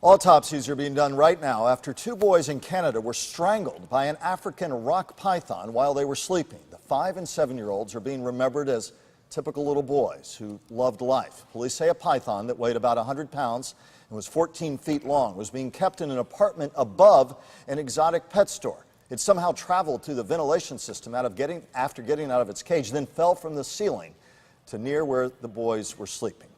Autopsies are being done right now after two boys in Canada were strangled by an African rock python while they were sleeping. The 5- and 7-year-olds are being remembered as typical little boys who loved life. Police say a python that weighed about 100 pounds and was 14 feet long was being kept in an apartment above an exotic pet store. It somehow traveled through the ventilation system after getting out of its cage, then fell from the ceiling to near where the boys were sleeping.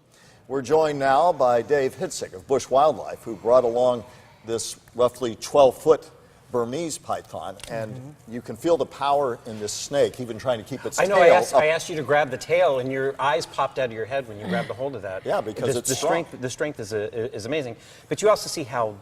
We're joined now by Dave Hitzig of Bush Wildlife, who brought along this roughly 12-foot Burmese python, and you can feel the power in this snake, even trying to keep its tail up. I asked you to grab the tail, and your eyes popped out of your head when you grabbed a hold of that. Yeah, because it's strong. The strength is amazing. But you also see how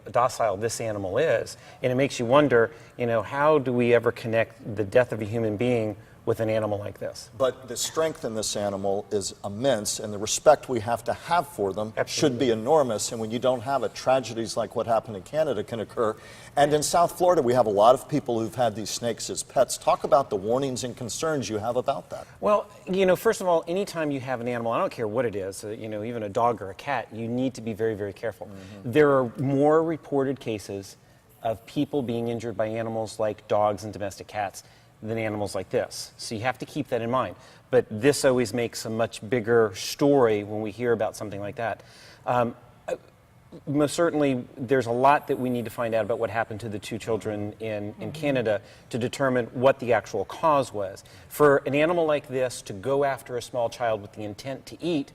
docile this animal is, and it makes you wonder, how do we ever connect the death of a human being with an animal like this? But the strength in this animal is immense, and the respect we have to have for them should be enormous. And when you don't have it, tragedies like what happened in Canada can occur. And in South Florida, we have a lot of people who've had these snakes as pets. Talk about the warnings and concerns you have about that. Well, first of all, anytime you have an animal, I don't care what it is, even a dog or a cat, you need to be very, very careful. There are more reported cases of people being injured by animals like dogs and domestic cats than animals like this. So you have to keep that in mind. But this always makes a much bigger story when we hear about something like that. Most certainly, there's a lot that we need to find out about what happened to the two children in Canada to determine what the actual cause was. For an animal like this to go after a small child with the intent to eat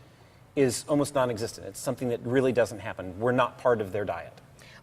is almost non-existent. It's something that really doesn't happen. We're not part of their diet.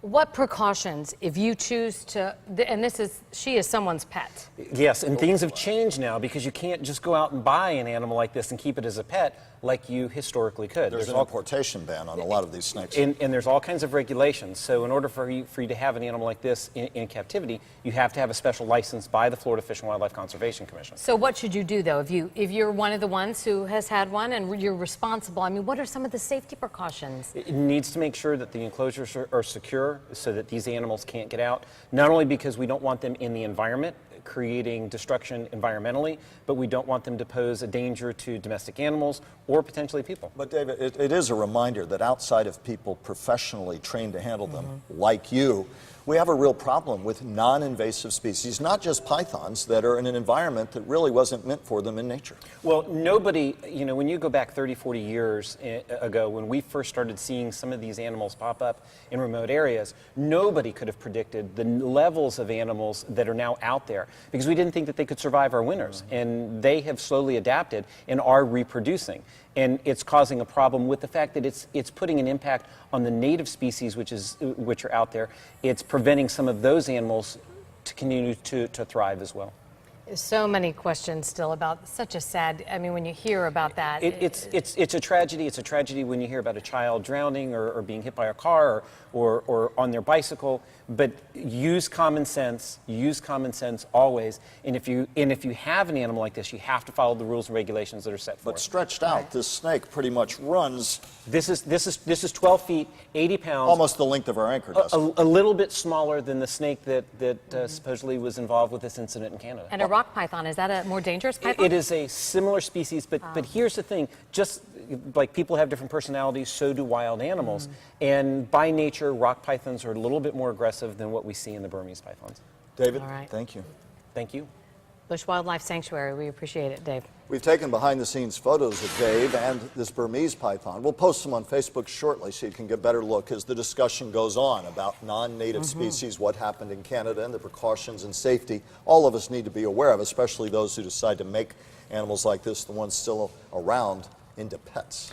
What precautions, if you choose to, and she is someone's pet? Yes, and things have changed now because you can't just go out and buy an animal like this and keep it as a pet like you historically could. There's an importation ban on a lot of these snakes. And there's all kinds of regulations. So in order for you to have an animal like this in captivity, you have to have a special license by the Florida Fish and Wildlife Conservation Commission. So what should you do, though, if you're one of the ones who has had one and you're responsible? I mean, what are some of the safety precautions? It needs to make sure that the enclosures are secure so that these animals can't get out, not only because we don't want them in the environment, creating destruction environmentally, but we don't want them to pose a danger to domestic animals or potentially people. But David, it is a reminder that outside of people professionally trained to handle them, like you, we have a real problem with non-invasive species, not just pythons, that are in an environment that really wasn't meant for them in nature. Well, nobody, when you go back 30, 40 years ago, when we first started seeing some of these animals pop up in remote areas, nobody could have predicted the levels of animals that are now out there, because we didn't think that they could survive our winters. And they have slowly adapted and are reproducing. And it's causing a problem with the fact that it's putting an impact on the native species which are out there. It's preventing some of those animals to continue to thrive as well. There's so many questions still about such a sad, I mean, when you hear about that. It's a tragedy. It's a tragedy when you hear about a child drowning or being hit by a car or on their bicycle. But use common sense always. And if you have an animal like this, you have to follow the rules and regulations that are set for it. But stretched out, this snake pretty much runs. This is 12 feet, 80 pounds. Almost the length of our anchor does. A little bit smaller than the snake that supposedly was involved with this incident in Canada. And a rock python, is that a more dangerous python? It is a similar species, but here's the thing, just like people have different personalities, so do wild animals. And by nature, rock pythons are a little bit more aggressive than what we see in the Burmese pythons. David, all right. Thank you. Thank you. Bush Wildlife Sanctuary, we appreciate it, Dave. We've taken behind-the-scenes photos of Dave and this Burmese python. We'll post them on Facebook shortly so you can get a better look as the discussion goes on about non-native species, what happened in Canada, and the precautions and safety all of us need to be aware of, especially those who decide to make animals like this, the ones still around, into pets.